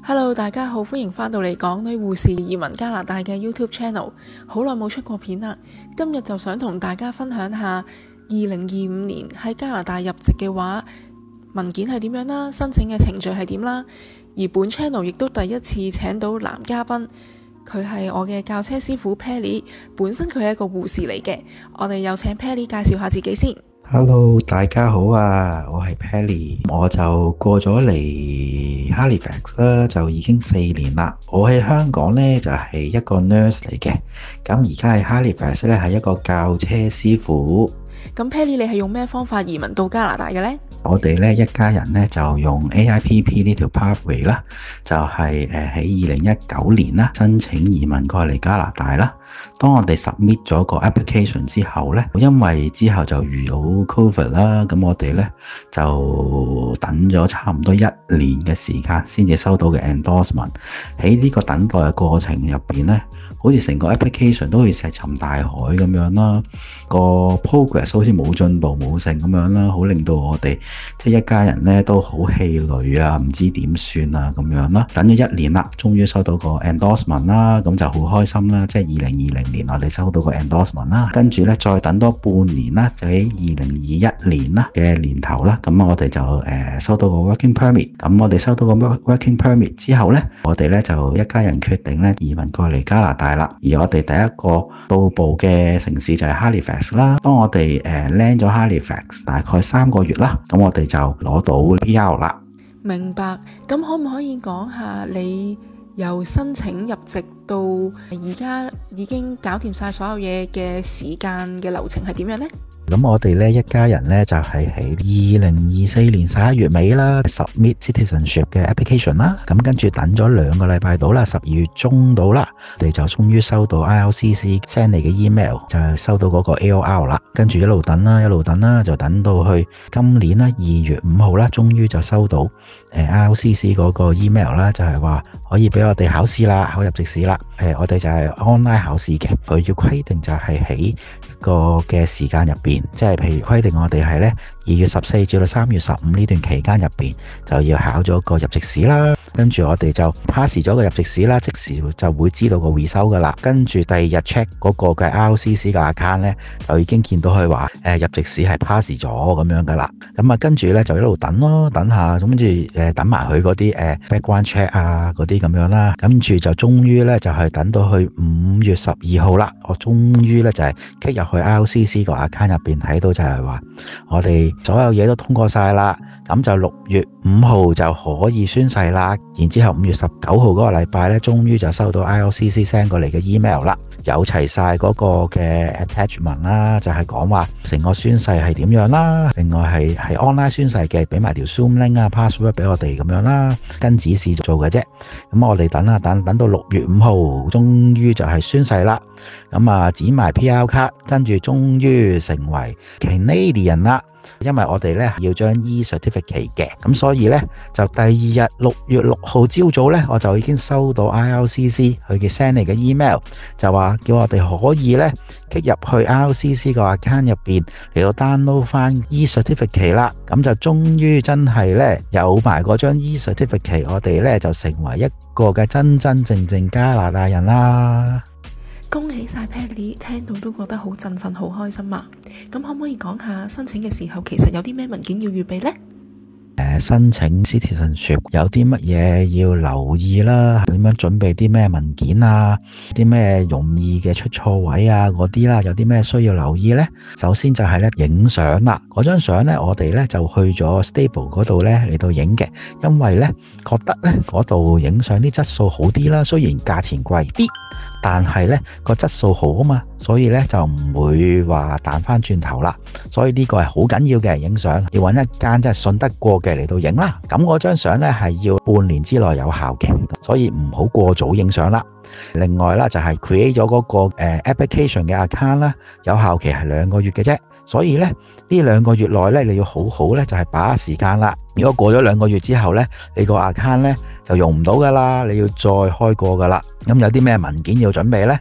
Hello， 大家好，歡迎返到嚟港女護士移民加拿大嘅 YouTube channel。好耐冇出過片啦，今日就想同大家分享下2025年喺加拿大入籍嘅話，文件係點樣啦，申請嘅程序係點啦。而本 channel 亦都第一次請到男嘉賓，佢係我嘅教車師傅 Pelly， 本身佢係一個護士嚟嘅。我哋有請 Pelly 介紹下自己先。Hello， 大家好啊，我係 Pelly， 我就過咗嚟 Halifax 啦，就已經4年啦。我喺香港呢就係一個 nurse 嚟嘅，咁而家喺 Halifax 呢係一個教車師傅。咁 Pelly 你係用咩方法移民到加拿大嘅呢？我哋呢一家人呢就用 AIPP 呢條 pathway 啦，就係喺2019年啦申請移民過嚟加拿大啦。當我哋 submit 咗個 application 之後呢，因為之後就遇到 COVID 啦，咁我哋呢就等咗差唔多1年嘅時間先至收到嘅 endorsement。喺呢個等待嘅過程入邊呢，好似成個 application 都好似石沉大海咁樣啦，個 progress 好似冇進步冇成咁樣啦，好令到我哋即係一家人呢都好氣餒啊，唔知點算啊咁樣啦。等咗1年啦，終於收到個 endorsement 啦，咁就好開心啦。即係2020年我哋收到個 endorsement 啦，跟住呢再等多半年啦，就喺2021年啦嘅年頭啦，咁我哋就收到個 working permit。咁我哋收到個 working permit 之後呢，我哋呢就一家人決定呢移民過嚟加拿大。而我哋第一個到埗嘅城市就係 Halifax 啦。當我哋land 咗 Halifax 大概3個月啦，咁我哋就攞到 PR 啦。明白。咁可唔可以講下你由申請入籍到而家已經搞掂晒所有嘢嘅時間嘅流程係點樣呢？咁我哋呢一家人呢，就係喺2024年11月尾啦 submit citizenship 嘅 application 啦，咁跟住等咗2個禮拜到啦，12月中到啦，我哋就終於收到 IRCC send 嚟嘅 email， 就係收到嗰個 AOR 啦，跟住一路等啦，就等到去今年啦2月5號啦，終於就收到IRCC 嗰個 email 啦，就係話可以俾我哋考試啦，考入籍試啦。我哋就係 online 考試嘅，佢要規定就係喺一個嘅時間入邊，即係譬如規定我哋係呢2月14至到3月15呢段期間入邊就要考咗個入籍試啦，跟住我哋就 pass 咗個入籍試啦，即時就會知道個 result 噶啦，跟住第二日 check 嗰個嘅 IRCC 嘅 account 呢，就已經見到佢話入籍試係 pass 咗咁樣噶啦，咁啊跟住呢，就一路等咯，等下咁跟住等埋佢嗰啲background check 啊嗰啲咁樣啦，跟住就終於呢，就係等到去5月12號啦，我終於呢，就係 click 入去 IRCC 個 account 入邊睇到就係話我哋所有嘢都通過晒啦，咁就6月5號就可以宣誓啦，然之後5月19號嗰個禮拜呢，終於就收到 IRCC send 過嚟嘅 email 啦，有齊晒嗰個嘅 attachment 啦，就係講話成個宣誓係點樣啦，另外係 online 宣誓嘅，俾埋條 Zoom link 啊 password 俾我哋咁樣啦，跟指示做嘅啫。咁我哋等到6月5號，終於就係宣誓啦，咁啊剪埋 PR 卡，跟住終於成為 Canadian 啦。因為我哋呢要將 e-certificate 嘅，咁所以呢，就第2日6月6號朝早呢，我就已經收到 IRCC 佢嘅 send 嚟嘅 email， 就話叫我哋可以呢擊入去 IRCC 個 account 入邊嚟到 download 翻 e-certificate 啦，咁就終於真係呢有埋嗰張 e-certificate， 我哋呢就成為一個嘅真真正正加拿大人啦。恭喜晒 Pelly， 聽到都覺得好振奮，好開心啊！咁可唔可以講下申請嘅時候，其實有啲咩文件要預備呢？申請 citizenship 有啲乜嘢要留意啦？點樣準備啲咩文件啊？啲咩容易嘅出錯位啊？嗰啲啦，有啲咩需要留意呢？首先就係咧影相啦，嗰張相呢，我哋呢就去咗 Stable 嗰度呢嚟到影嘅，因為呢覺得呢嗰度影相啲質素好啲啦，雖然價錢貴啲，但係呢個質素好啊嘛，所以呢就唔會話彈翻轉頭啦。所以呢個係好緊要嘅，影相要揾一間真係信得過嘅嚟到影啦。咁嗰張相呢係要半年之內有效嘅，所以唔好過早影相啦。另外啦，就係 create 咗嗰個application 嘅 account 啦，有效期係2個月嘅啫。所以呢2個月內呢，你要好好呢就係把握時間啦。如果過咗2個月之後呢，你個 account 呢就用唔到噶啦，你要再開過噶啦。咁有啲咩文件要準備呢？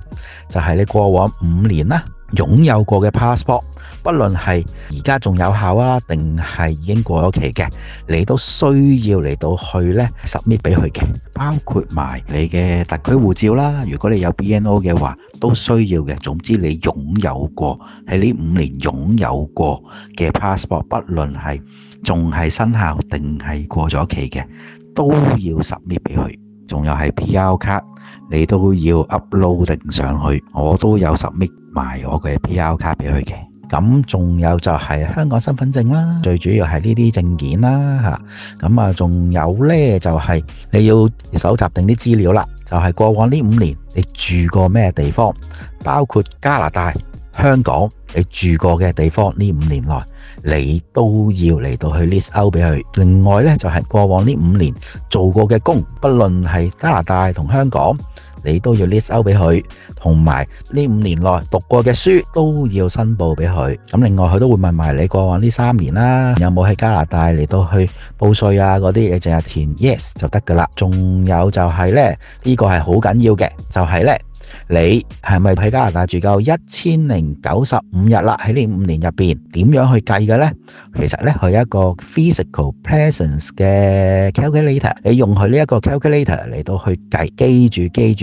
就係你過往5年啦擁有過嘅 passport， 不論係而家仲有效啊，定係已經過咗期嘅，你都需要嚟到去呢 submit 俾佢嘅，包括埋你嘅特區護照啦。如果你有 BNO 嘅話，都需要嘅。總之你擁有過喺呢5年擁有過嘅 passport， 不論係仲係生效定係過咗期嘅，都要 submit 俾佢。仲有係 PR 卡，你都要 upload 定上去。我都有 submit 埋我嘅 PR 卡俾佢嘅。咁仲有就係香港身份證啦，最主要係呢啲證件啦嚇。咁啊，仲有呢，就係你要搜集定啲資料啦，就係過往呢5年你住過咩地方，包括加拿大、香港你住過嘅地方，呢5年內你都要嚟到去 list out 俾佢。另外呢，就係過往呢5年做過嘅工，不論係加拿大同香港，你都要 list out 俾佢，同埋呢5年內讀過嘅書都要申報俾佢。咁另外佢都會問埋你過往呢3年啦，有冇喺加拿大嚟到去報稅啊嗰啲嘢，淨係填 yes 就得噶啦。仲有就係呢，呢個係好緊要嘅，就係呢，你係咪喺加拿大住夠1095日啦？喺呢5年入邊點樣去計嘅呢？其實呢，佢有一個 physical presence 嘅 calculator， 你用佢呢一個 calculator 嚟到去計。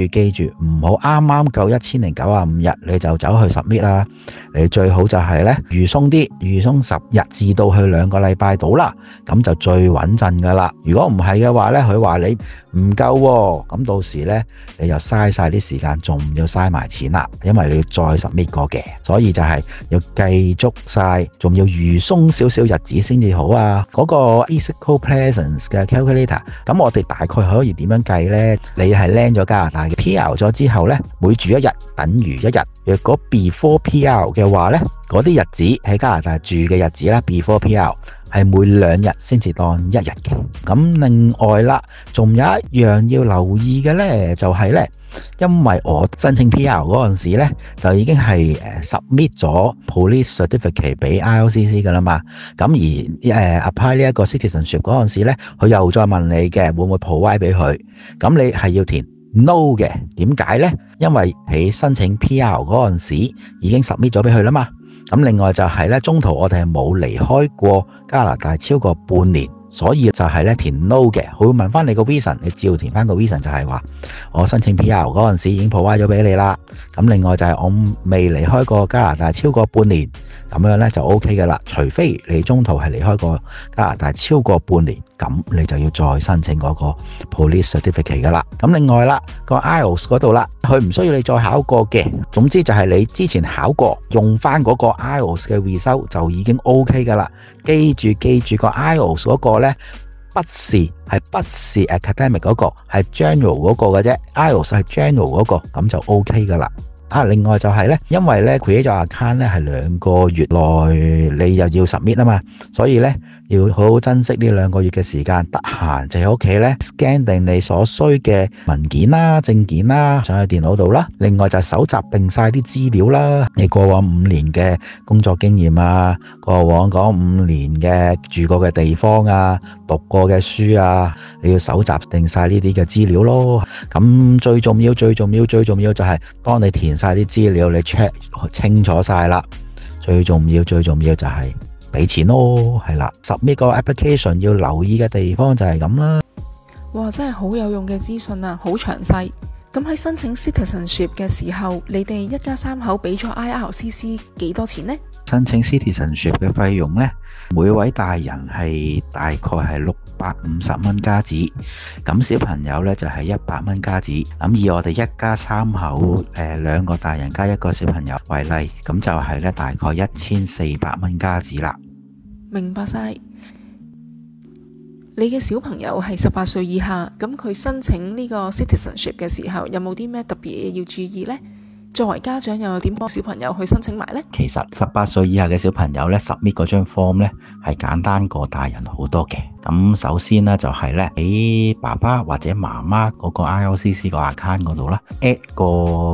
記住，唔好啱啱夠1095日你就走去 submit 啦。你最好就係呢，預鬆啲，預鬆10日至到去2個禮拜到啦，咁就最穩陣噶啦。如果唔係嘅話呢，佢話你唔夠喎，咁到時呢，你就嘥晒啲時間，仲要嘥埋錢啦，因為你要再 submit 過嘅。所以就係要計足晒，仲要預鬆少少日子先至好啊。嗰個 physical presence 嘅 calculator， 咁我哋大概可以點樣計呢？你係 land 咗加拿大嘅 PR 咗之後呢，每住1日等於1日。若果 before PR 嘅話呢，嗰啲日子喺加拿大住嘅日子啦 ，before PR 係每2日先至當1日嘅。咁另外啦，仲有一樣要留意嘅呢，就係呢，因為我申請 PR 嗰陣時呢，就已經係submit 咗 police certificate 俾 IRCC 噶啦嘛。咁而apply 呢一個 citizenship 嗰陣時呢，佢又再問你嘅會唔會 provide 俾佢，咁你係要填 no 嘅。點解呢？因為喺申請 PR 嗰陣時已經 submit 咗俾佢啦嘛。咁另外就係呢，中途我哋係冇離開過加拿大超過半年，所以就係呢，填 no 嘅。佢會問翻你個 reason， 你照填翻個 reason， 就係話我申請 PR 嗰陣時已經 provide 咗俾你啦。咁另外就係我未離開過加拿大超過半年，咁樣呢就 OK 嘅啦。除非你中途係離開過加拿大超過半年，咁你就要再申請嗰個 police certificate 噶啦。咁另外啦，個 IELTS 嗰度啦，佢唔需要你再考過嘅。總之就係你之前考過，用翻嗰個 IELTS 嘅 result 就已經 OK 噶啦。記住個 IELTS 嗰個呢，不是 academic 嗰個，係 general 嗰個嘅啫。IELTS 係 general 嗰個，咁就 OK 噶啦。另外就係呢，因為呢 create 咗 account 呢係2個月內你又要 submit 啊嘛，所以呢要好好珍惜呢2個月嘅時間，得閒就喺屋企呢 scan 定你所需嘅文件啦、證件啦上去電腦度啦。另外就係搜集定晒啲資料啦，你過往5年嘅工作經驗啊，過往嗰5年嘅住過嘅地方啊，讀過嘅書啊，你要搜集定晒呢啲嘅資料咯。咁最重要就係當你填晒啲資料，你 check 清楚晒啦。最重要就係俾錢咯，係啦。submit 個 application 要留意嘅地方就係咁啦。哇，真係好有用嘅資訊啊，好詳細。咁喺申請 citizenship 嘅時候，你哋一家3口俾咗 IRCC 幾多錢呢？申請 citizenship 嘅費用呢，每位大人係大概係650蚊加紙，咁小朋友呢就係100蚊加紙。咁以我哋一家3口2個大人加1個小朋友為例，咁就係呢大概1400蚊加紙啦。明白晒。你嘅小朋友係18歲以下，咁佢申請呢個 citizenship 嘅時候，有冇啲咩特別嘢要注意呢？作為家長又有點幫小朋友去申請埋呢？其實18歲以下嘅小朋友呢 submit 嗰張 form 呢係簡單過大人好多嘅。咁首先呢，就係呢喺爸爸或者媽媽嗰個 IRCC 個 account 嗰度啦 add 個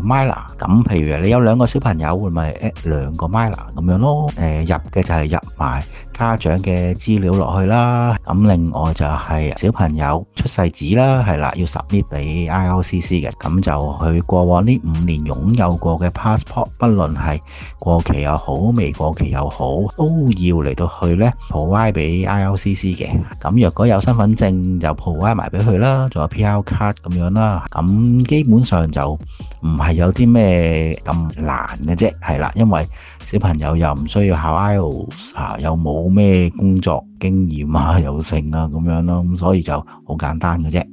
minor。咁譬如你有2個小朋友，會咪 add 2個 minor 咁樣咯。入嘅就係入埋家長嘅資料落去啦。咁另外就係小朋友出世紙啦，係啦，要 submit 俾 IRCC 嘅。咁就佢過往呢5年擁有過嘅 passport， 不論係過期又好，未過期又好，都要嚟到去呢 provide 俾 IRCC 嘅。咁若果有身份證就 provide 埋俾佢啦，仲有 PR 卡咁樣啦。咁基本上就唔係有啲咩咁難嘅啫，係啦，因為小朋友又唔需要考 IELTS，又冇咩工作經驗啊，又剩啊咁樣咯，咁所以就好簡單嘅啫。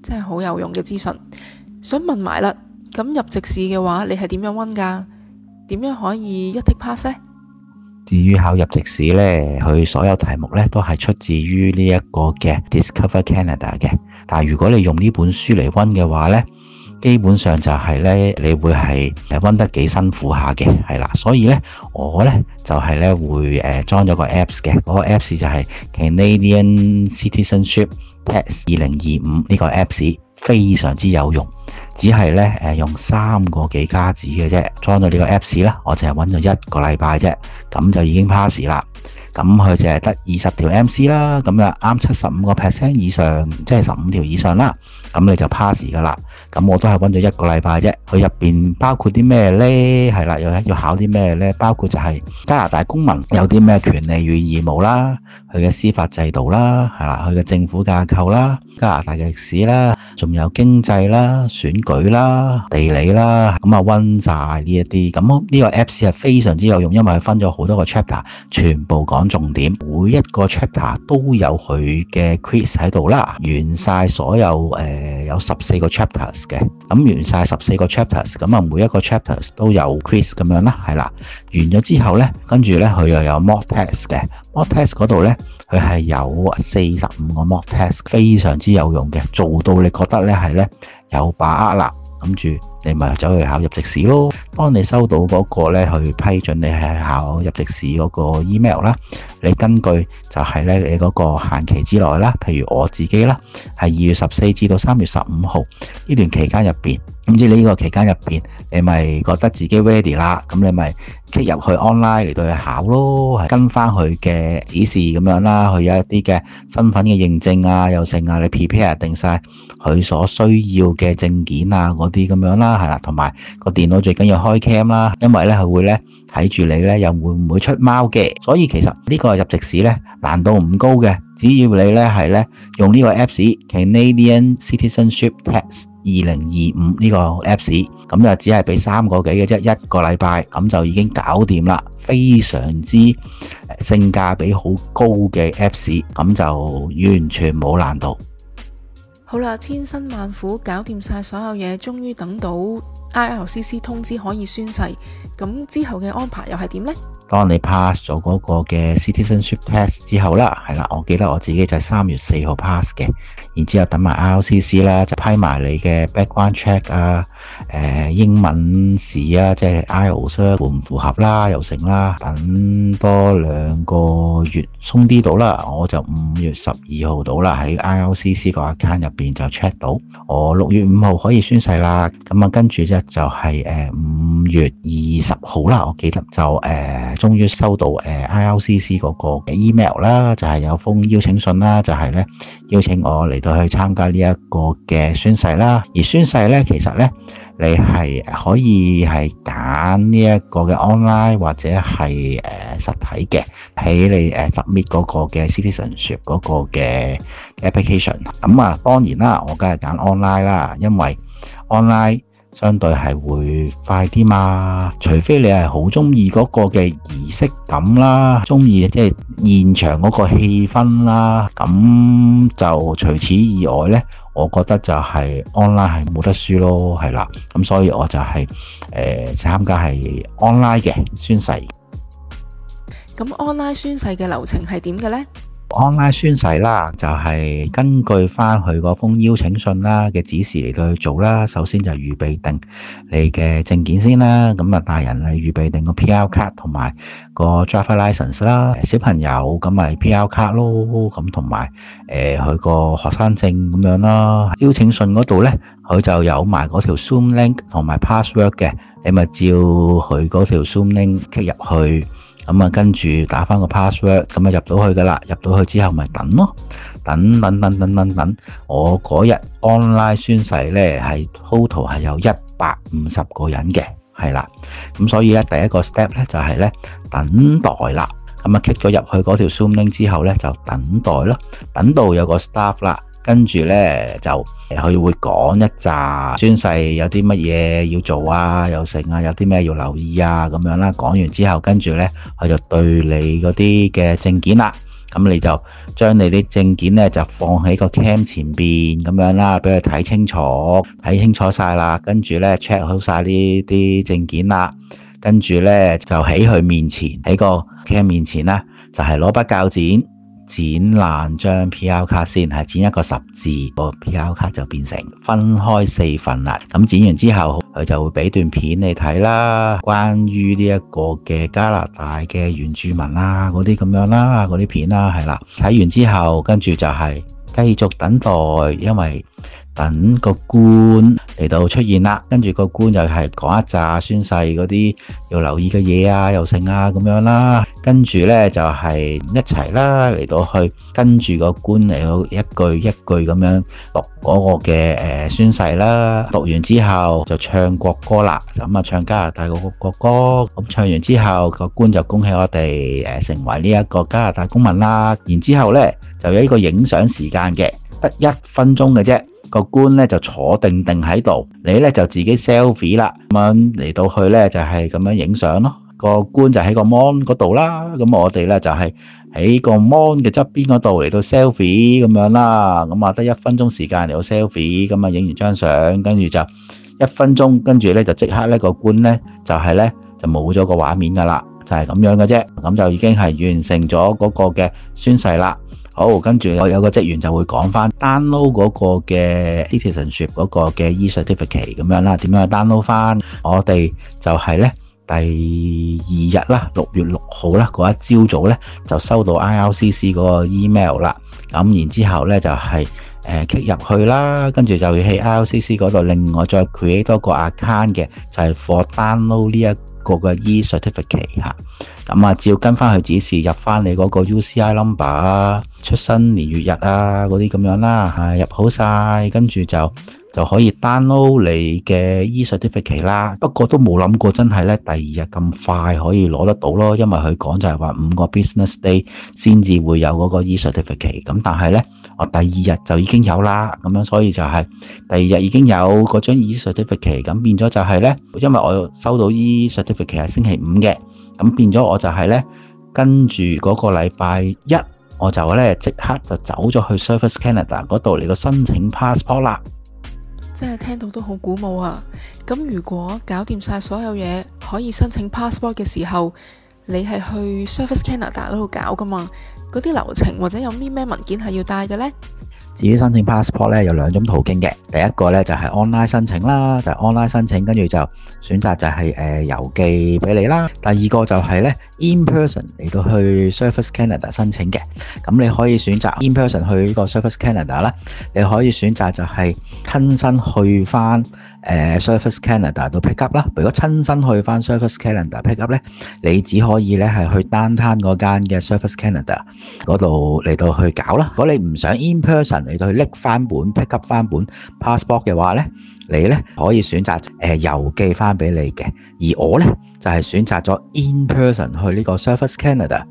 真係好有用嘅資訊。想問埋啦，咁入籍試嘅話，你係點樣溫㗎？點樣可以一剔 pass 呢？至於考入籍試呢，佢所有題目呢都係出自於呢一個嘅 Discover Canada 嘅。但係如果你用呢本書嚟溫嘅話呢，基本上就係呢，你會係溫得幾辛苦下嘅，係啦。所以呢，我呢就係呢會裝咗個 Apps 嘅，嗰個 Apps 就係 Canadian Citizenship Test 2025呢個 Apps， 非常之有用。只係呢用3個幾加紙嘅啫，裝咗呢個 Apps 啦，我淨係溫咗1個禮拜啫，咁就已經 pass 啦。咁佢就係得20條 MC 啦，咁就啱75% 以上，即係15條以上啦，咁你就 pass 噶啦。咁我都係溫咗1個禮拜啫。佢入邊包括啲咩呢？係啦，要考啲咩呢？包括就係加拿大公民有啲咩權利與義務啦，佢嘅司法制度啦，係啦，佢嘅政府架構啦，加拿大嘅歷史啦，仲有經濟啦、選舉啦、地理啦，咁啊溫晒呢一啲。咁呢個 Apps 係非常之有用，因為佢分咗好多個 chapter， 全部講重點，每一個 chapter 都有佢嘅 quiz 喺度啦，完晒所有有14個 chapters 嘅，咁完晒14個 chapters， 咁啊每一個 chapters 都有 quiz 咁樣啦，係啦，完咗之後呢，跟住呢，佢又有 mock test 嘅，mock test 嗰度呢，佢係有45個 mock test， 非常之有用嘅，做到你覺得呢係呢有把握啦，跟住你咪走去考入籍試咯。當你收到嗰個呢去批准你係考入籍試嗰個 email 啦，你根據就係呢你嗰個限期之內啦，譬如我自己啦，係2月14至到3月15號呢段期間入邊，咁知你呢個期間入邊，你咪覺得自己 ready 啦，咁你咪 click 入去 online 嚟到去考咯，係跟翻佢嘅指示咁樣啦，佢有一啲嘅身份嘅認證啊，又剩啊，你 prepare 定晒佢所需要嘅證件啊嗰啲咁樣啦，係啦，同埋個電腦最緊要開 cam 啦，因為咧佢會咧睇住你咧又會唔會出貓嘅，所以其實呢個入籍試咧難度唔高嘅，只要你咧係咧用呢個 Apps Canadian Citizenship Test 2025呢個 Apps， 咁就只係俾3個幾嘅啫，1個禮拜咁就已經搞掂啦，非常之性價比好高嘅 Apps， 咁就完全冇難度。好啦，千辛萬苦搞掂晒所有嘢，終於等到 IRCC 通知可以宣誓，咁之後嘅安排又係點呢？當你 pass 咗嗰個嘅 citizenship test 之後啦，係啦，我記得我自己就係3月4號 pass 嘅，然之後等埋 IRCC 啦，就批埋你嘅 background check 啊，英文試啊，即係 IELTS 符唔符合啦，又成啦，等多2個月鬆啲到啦，我就5月12號到啦，喺 IRCC 個 account 入邊就 check 到，我6月5號可以宣誓啦，咁啊跟住啫就係5月20號啦，我記得就終於收到IRCC 嗰個 email 啦，就係有封邀請信啦，就係咧邀請我嚟到去參加呢一個嘅宣誓啦。而宣誓咧，其實咧你係可以係揀呢一個嘅 online 或者係實體嘅，喺你submit 嗰個嘅 citizenship 嗰個嘅 application。咁啊，當然啦，我梗係揀 online 啦，因為 online相對係會快啲嘛，除非你係好中意嗰個嘅儀式感啦，中意即係現場嗰個氣氛啦，咁就除此以外呢，我覺得就係 online 係冇得輸咯，係啦，咁所以我就係參加係 online 嘅宣誓。咁 online 宣誓嘅流程係點嘅呢？online 宣誓啦，就係根據翻佢嗰封邀請信啦嘅指示嚟到去做啦。首先就預備定你嘅證件先啦，咁啊大人係預備定個 PR 卡同埋個 driver license 啦，小朋友咁咪 PR 卡咯，咁同埋佢個學生證咁樣啦。邀請信嗰度呢，佢就有埋嗰條 Zoom link 同埋 password 嘅，你咪照佢嗰條 Zoom link 入去咁啊跟住打翻個 password， 咁啊入到去噶啦，入到去之後咪等咯，等。我嗰日 online 宣誓呢係 total 係有150個人嘅，係啦，咁所以呢第一個 step 呢就係呢等待啦。咁啊 click 咗入去嗰條 Zoom link 之後呢就等待咯，等到有個 staff 啦。跟住呢，就佢會講一紮宣誓有啲乜嘢要做啊，又成啊，有啲咩要留意啊咁樣啦。講完之後，跟住呢，佢就對你嗰啲嘅證件啦，咁你就將你啲證件呢，就放喺個 cam 前邊咁樣啦，俾佢睇清楚，睇清楚晒啦。跟住呢 check 好晒呢啲證件啦，跟住呢，就喺佢面前，喺個 cam 面前啦，就係攞把鉸剪。剪爛張 PR 卡先，係剪一個十字，個 PR 卡就變成分開4份啦。咁剪完之後，佢就會俾段片你睇啦，關於呢一個嘅加拿大嘅原住民啦，嗰啲咁樣啦，嗰啲片啦，係啦。睇完之後，跟住就係繼續等待，因為等個官嚟到出現啦，跟住個官又係講一紮宣誓嗰啲要留意嘅嘢啊，又剩啊咁樣啦，跟住呢，就係一齊啦嚟到去跟住個官嚟到一句一句咁樣讀嗰個嘅宣誓啦，讀完之後就唱國歌啦，咁啊唱加拿大嗰個國歌，咁唱完之後個官就恭喜我哋成為呢一個加拿大公民啦，然之後呢就有呢個影相時間嘅，得1分鐘嘅啫。個官咧就坐定喺度，你咧就自己 selfie 啦，咁樣嚟到去咧就係咁樣影相咯。個官就喺個 mon 嗰度啦，咁我哋咧就係喺個 mon 嘅側邊嗰度嚟到 selfie 咁樣啦。咁啊得1分鐘時間嚟到 selfie，咁啊影完張相，跟住就1分鐘，跟住咧就即刻咧個官咧就係咧就冇咗個畫面噶啦，就係咁樣嘅啫。咁就已經係完成咗嗰個嘅宣誓啦。好，跟住我有個職員就會講翻 download 嗰個嘅 citizenship 嗰個嘅 e-certificate 咁樣啦，點樣去 download 翻？我哋就係咧第2日啦，6月6號啦，嗰一朝早咧就收到 IRCC 嗰個 email 啦，咁然之後咧就係click 入去啦，跟住就要喺 IRCC 嗰度另外再 create 多個 account 嘅，就係 for download 呢一個嘅 e-certificate 嚇。咁啊，照跟翻佢指示入翻你嗰個 UCI number 啊、出生年月日啊嗰啲咁樣啦，入好晒，跟住就可以 download 你嘅 e-certificate 啦。不過都冇諗過真係咧第2日咁快可以攞得到咯，因為佢講就係話5個 business day 先至會有嗰個 e-certificate。咁但係咧我第2日就已經有啦，咁樣所以就係第2日已經有嗰張 e-certificate。咁變咗就係咧，因為我收到 e-certificate 係星期5嘅。咁變咗我就係咧，跟住嗰個禮拜1，我就咧即刻就走咗去 Service Canada 嗰度嚟到申請 passport 啦。真係聽到都好鼓舞啊！咁如果搞掂晒所有嘢，可以申請 passport 嘅時候，你係去 Service Canada 嗰度搞噶嘛？嗰啲流程或者有啲咩文件係要帶嘅呢？至於申請 passport 咧，有2種途徑嘅。第一個咧就係 online 申請啦，就係 online 申請，跟住就選擇就係郵寄俾你啦。第二個就係咧 in person 嚟到去 Service Canada 申請嘅。咁你可以選擇 in person 去呢個 Service Canada 啦，你可以選擇就係親身去翻Service Canada 度 pick up 啦。如果親身去翻 Service Canada pick up 咧，你只可以咧係去 downtown 嗰間嘅 Service Canada 嗰度嚟到去搞啦。如果你唔想 in person 嚟到去拎翻本 pick up 翻本 passport 嘅話咧，你咧可以選擇郵寄翻俾你嘅。而我咧就係選擇咗 in person 去呢個 Service Canada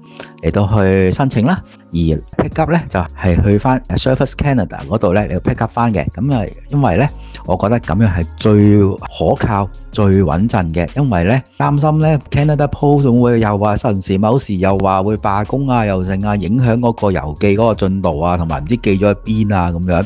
嚟到去申請啦。而 pick up 咧就係去翻 Service Canada 嗰度咧你要 pick up 翻嘅。咁啊，因為咧我覺得咁樣係最可靠、最穩陣嘅。因為咧擔心咧 Canada Post 會又話陣時某時又話會罷工啊，又剩啊，影響嗰個郵寄嗰個進度啊，同埋唔知寄咗去邊啊咁樣。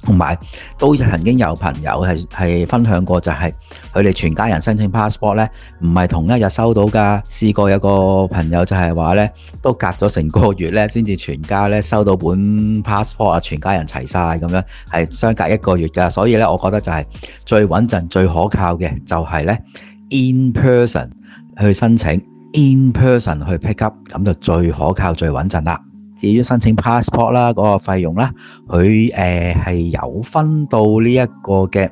同埋都曾經有朋友係分享過，就係佢哋全家人申請 passport 咧，唔係同一日收到㗎。試過有個朋友就係話咧，都隔咗成個月咧，先至全家咧收到本 passport 啊，全家人齊晒咁樣，係相隔1個月㗎。所以咧，我覺得就係最穩陣、最可靠嘅就係咧 in person 去申請，in person 去 pick up，咁就最可靠、最穩陣啦。至於申請 passport 啦嗰個費用啦，佢係有分到呢一個嘅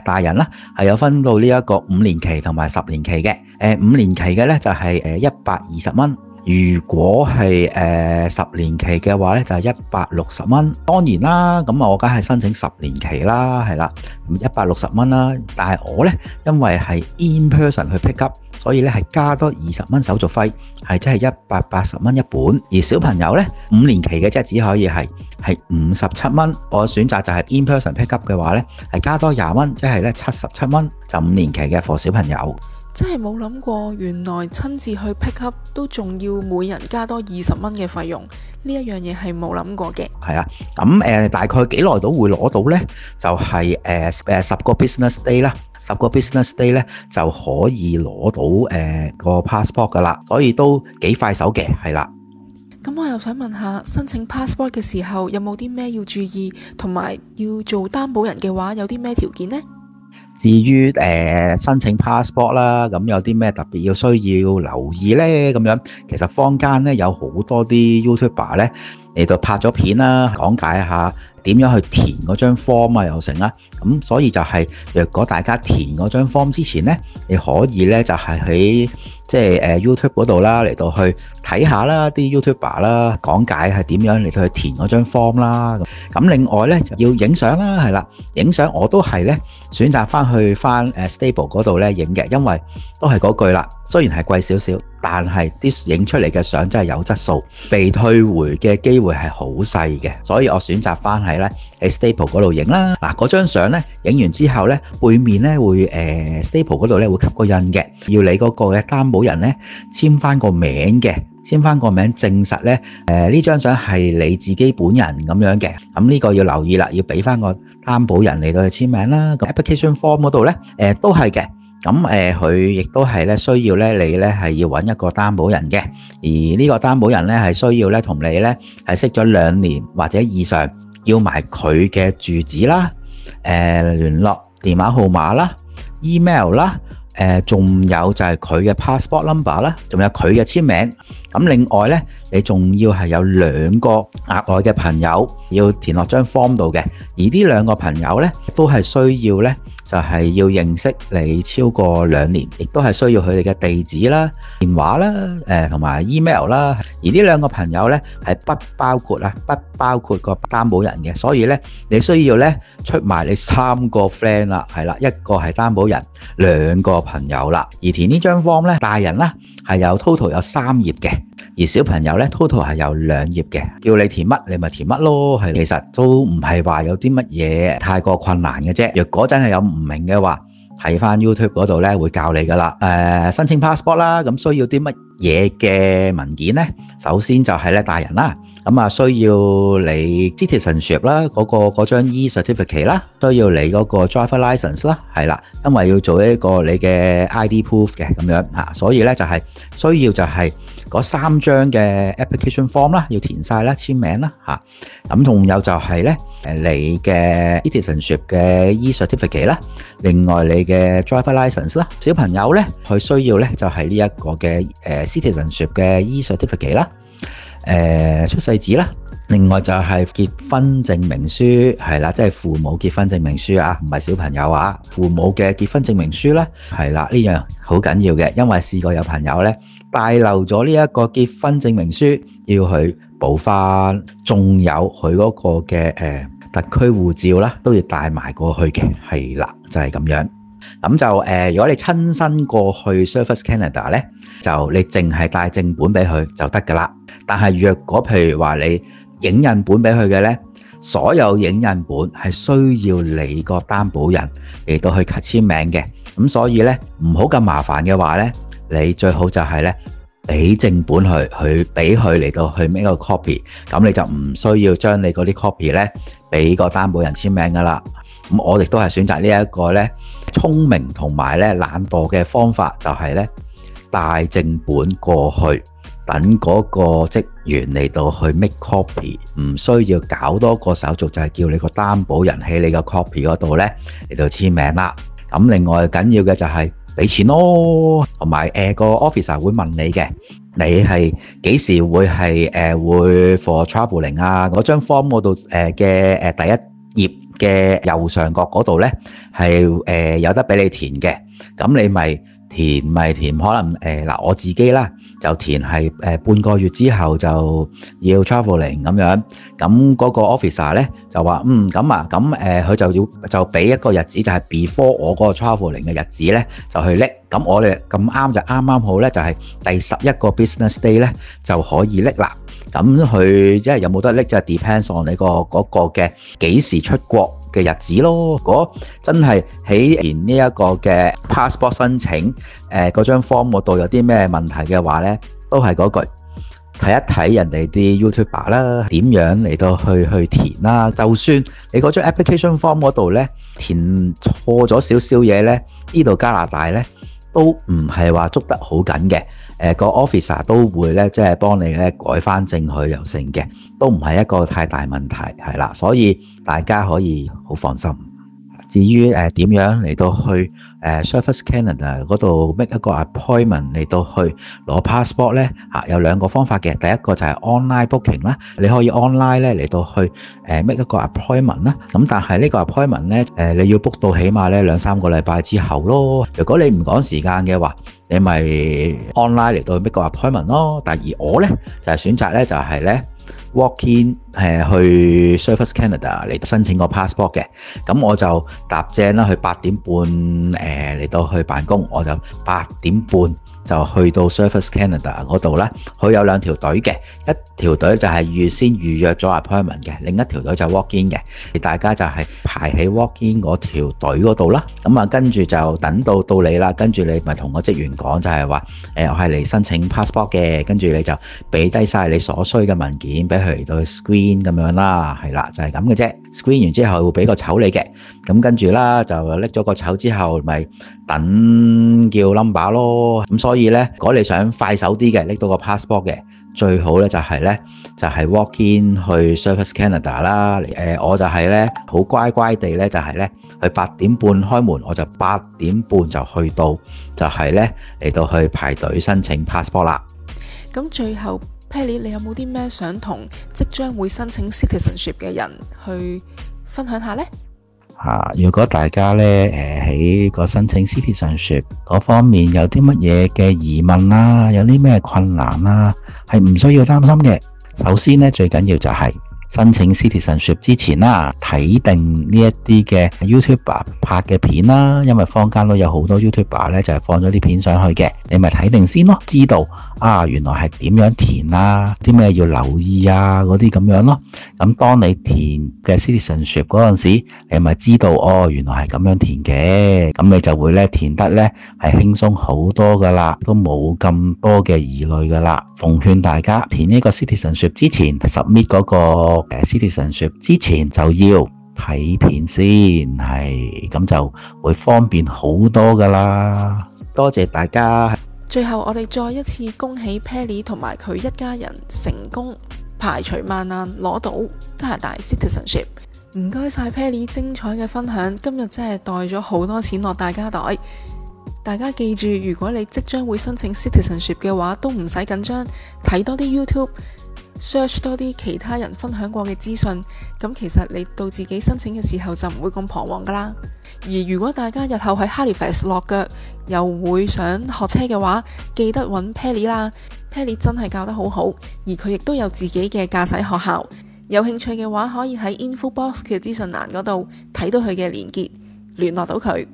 大人啦，係有分到呢一個5年期同埋10年期嘅。5年期嘅咧就係120蚊。如果係10年期嘅話咧，就係160蚊。當然啦，咁我梗係申請10年期啦，係啦，咁160蚊啦。但係我咧，因為係 in person 去 pick up，所以咧係加多20蚊手續費，係即係180蚊一本。而小朋友咧5年期嘅即係只可以係57蚊。我選擇就係 in person pick up 嘅話咧，係加多20蚊，即係咧77蚊，就5年期嘅 for 小朋友。真係冇諗過，原來親自去 pick up 都仲要每人加多20蚊嘅費用，呢一樣嘢係冇諗過嘅。係啊，咁大概幾耐到會攞到呢？就係10個 business day 啦，10個 business day 咧就可以攞到個 passport 噶啦，所以都幾快手嘅，係啦。咁我又想問下，申請 passport 嘅時候有冇啲咩要注意，同埋要做擔保人嘅話有啲咩條件呢？至於申請 passport 啦，咁有啲咩特別需要留意呢？咁樣其實坊間咧有好多啲 YouTuber 咧嚟到拍咗片啦，講解下點樣去填嗰張 form 啊，又成啦。咁所以就係若果大家填嗰張 form 之前咧，你可以咧就係喺即係YouTube 嗰度啦，嚟到去睇下啦，啲 YouTuber 啦講解係點樣嚟到去填嗰張 form 啦。咁另外咧就要影相啦，係啦，影相我都係咧選擇翻Stable 嗰度咧影嘅，因為都係嗰句啦，雖然係貴少少，但係啲影出嚟嘅相真係有質素，被退回嘅機會係好細嘅，所以我選擇翻喺Stable 嗰度影啦。嗱，嗰張相咧影完之後咧，背面咧會Stable 嗰度咧會吸個印嘅，要你嗰個嘅擔保人咧簽翻個名嘅，簽翻個名證實咧呢張相係你自己本人咁樣嘅。咁呢個要留意啦，要俾翻個擔保人嚟到去簽名啦。咁 application form 嗰度咧都係嘅。咁佢亦都係咧需要咧你咧係要揾一個擔保人嘅，而呢個擔保人咧係需要咧同你咧係識咗2年或者以上，要埋佢嘅住址啦、聯絡電話號碼啦、email 啦，仲有就係佢嘅 passport number 啦，仲有佢嘅簽名。咁另外咧，你仲要係有2個額外嘅朋友要填落張 form 度嘅，而呢2個朋友咧都係需要咧就係要認識你超過2年，亦都係需要佢哋嘅地址啦、電話啦、同埋 email 啦。而呢2個朋友咧係不包括個擔保人嘅，所以咧你需要咧出埋你3個 friend 啦，係啦，一個係擔保人，2個朋友啦。而填呢張 form 咧，大人啦係有 total 有3頁嘅，而小朋友咧 total 係有2頁嘅，叫你填乜你咪填乜咯，係其實都唔係話有啲乜嘢太過困難嘅啫。若果真係有唔明嘅話，睇翻 YouTube 嗰度咧會教你噶啦。申請 passport 啦，咁需要啲乜嘢嘅文件咧？首先就係咧大人啦，咁啊需要你 citizenship 啦，嗰張 e-certificate 啦，需要你嗰個 driver license 啦，係啦，因為要做一個你嘅 ID proof 嘅咁樣嚇，所以咧就係需要就係嗰3張嘅 application form 啦，要填晒啦，簽名啦嚇，咁仲有就係咧你嘅 citizenship 嘅 e-certificate 啦，另外你嘅 driver license 啦，小朋友咧佢需要咧就係呢一個嘅citizenship 嘅 e-certificate 啦，出世紙啦，另外就係結婚證明書，係啦，即係父母結婚證明書啊，唔係小朋友啊，父母嘅結婚證明書啦，係啦，呢樣好緊要嘅，因為試過有朋友咧帶漏咗呢一個結婚證明書，要去補翻，仲有佢嗰個嘅特區護照啦，都要帶埋過去嘅，係啦，就係咁樣。咁就如果你親身過去 Surfers Canada 咧，就你淨係帶正本俾佢就得噶啦。但係若果譬如話你影印本俾佢嘅咧，所有影印本係需要你個擔保人嚟到去簽名嘅。咁所以咧唔好咁麻煩嘅話咧，你最好就係咧俾正本去俾佢嚟到去 make 個 copy， 咁你就唔需要將你嗰啲 copy 咧俾個擔保人簽名噶啦。咁我亦都係選擇呢一個咧聰明同埋咧懶惰嘅方法，就係咧帶正本過去，等嗰個職員嚟到去 make copy， 唔需要搞多個手續，就係叫你個擔保人喺你個 copy 嗰度咧嚟到簽名啦。咁另外緊要嘅就係俾錢咯，同埋個 officer 會問你嘅，你係幾時會係會 for travelling 啊？嗰張 form 嗰度嘅第一頁嘅右上角嗰度呢，係有得俾你填嘅。咁你咪填可能嗱我自己啦，就填係半個月之後就要 travelling 咁樣。咁嗰個 officer 呢就話佢就俾一個日子，就係 before 我嗰個 travelling 嘅日子呢，就去拎。咁我哋咁啱就啱好呢，就係第11個 business day 呢就可以拎啦。咁佢即係有冇得拎就 depends on 你嗰個嘅幾時出國嘅日子咯。如果真係喺填呢一個嘅 passport 申請嗰張 form 嗰度有啲咩問題嘅話呢，都係嗰句睇一睇人哋啲 YouTuber 啦，點樣嚟到去填啦。就算你嗰張 application form 嗰度呢填錯咗少少嘢呢，呢度加拿大呢都唔係話捉得好緊嘅。個 officer 都會咧，即係幫你咧改翻正佢又成嘅，都唔係一個太大問題，係啦，所以大家可以好放心。至於點樣嚟到去Surface Canada 嗰度 make 一個 appointment 嚟到去攞 passport 咧有兩個方法嘅。第一個就係 online booking 啦，你可以 online 咧嚟到去make 一個 appointment 啦。咁但係呢個 appointment 咧你要 book 到起碼咧2-3個禮拜之後咯。如果你唔趕時間嘅話，你咪 online 嚟到 make 個 appointment 咯。但而我咧就係選擇咧就係咧walk in 去 Surface Canada 嚟申請個 passport 嘅。咁我就搭正啦，去8點半嚟到去辦公，我就8點半就去到 Surface Canada 嗰度啦。佢有2條隊嘅，一條隊就係先預約咗 appointment 嘅，另一條隊就 walk in 嘅。大家就係排喺 walk in 嗰條隊嗰度啦。咁啊跟住就等到你啦，跟住你咪同個職員講就係話我係嚟申請 passport 嘅，跟住你就俾低晒你所需嘅文件俾佢嚟到 screen 咁樣啦，係啦，就係咁嘅啫。screen 完之後會俾個籌你嘅，咁跟住啦就拎咗個籌之後咪等叫 number 咯。咁所以呢，如果你想快手啲嘅拎到個 passport 嘅，最好呢就係 walk in 去 Surface Canada 啦。我就係呢好乖乖地呢，就係呢去8點半開門，我就8點半就去到，就係呢嚟到去排隊申請 passport 啦。咁最後 Pelly， 你有冇啲咩想同即將會申請 citizenship 嘅人去分享下呢？如果大家呢喺個申請 citizenship 嗰方面有啲乜嘢嘅疑問啦，有啲咩困難啦，係唔需要擔心嘅。首先呢，最緊要就係申請 citizenship 之前啦，睇定呢一啲嘅 YouTuber 拍嘅片啦，因為坊間都有好多 YouTuber 呢就係放咗啲片上去嘅，你咪睇定先咯，知道原來係點樣填啊，啲咩要留意啊嗰啲咁樣咯。咁當你填嘅 citizenship 嗰陣時，你咪知道原來係咁樣填嘅，咁你就會咧填得咧係輕鬆好多噶啦，都冇咁多嘅疑慮噶啦。奉勸大家填呢個 citizenship 之前 submit 嗰個citizenship 之前就要睇片先，係咁就會方便好多噶啦。多謝大家。最後我哋再一次恭喜 Pelly 同埋佢一家人成功排除萬難攞到加拿大 citizenship。唔該晒 Pelly 精彩嘅分享，今日真係袋咗好多錢落大家袋。大家記住，如果你即將會申請 citizenship 嘅話，都唔使緊張，睇多啲 YouTube。search 多啲其他人分享過嘅資訊，咁其實你到自己申請嘅時候就唔會咁彷徨噶啦。而如果大家日後喺 Halifax 落腳，又會想學車嘅話，記得揾 Pelly 啦。Pelly 真係教得好好，而佢亦都有自己嘅駕駛學校。有興趣嘅話，可以喺 info box 嘅資訊欄嗰度睇到佢嘅連結，聯絡到佢。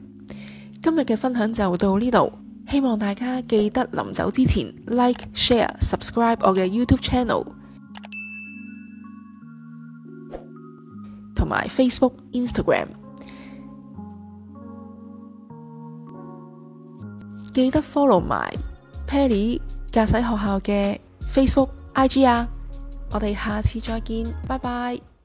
今日嘅分享就到呢度，希望大家記得臨走之前 like、share、subscribe 我嘅 YouTube channel。同埋 Facebook、Instagram， 記得 follow 埋 Pelly 駕駛學校嘅 Facebook、IG 啊！我哋下次再見，拜拜。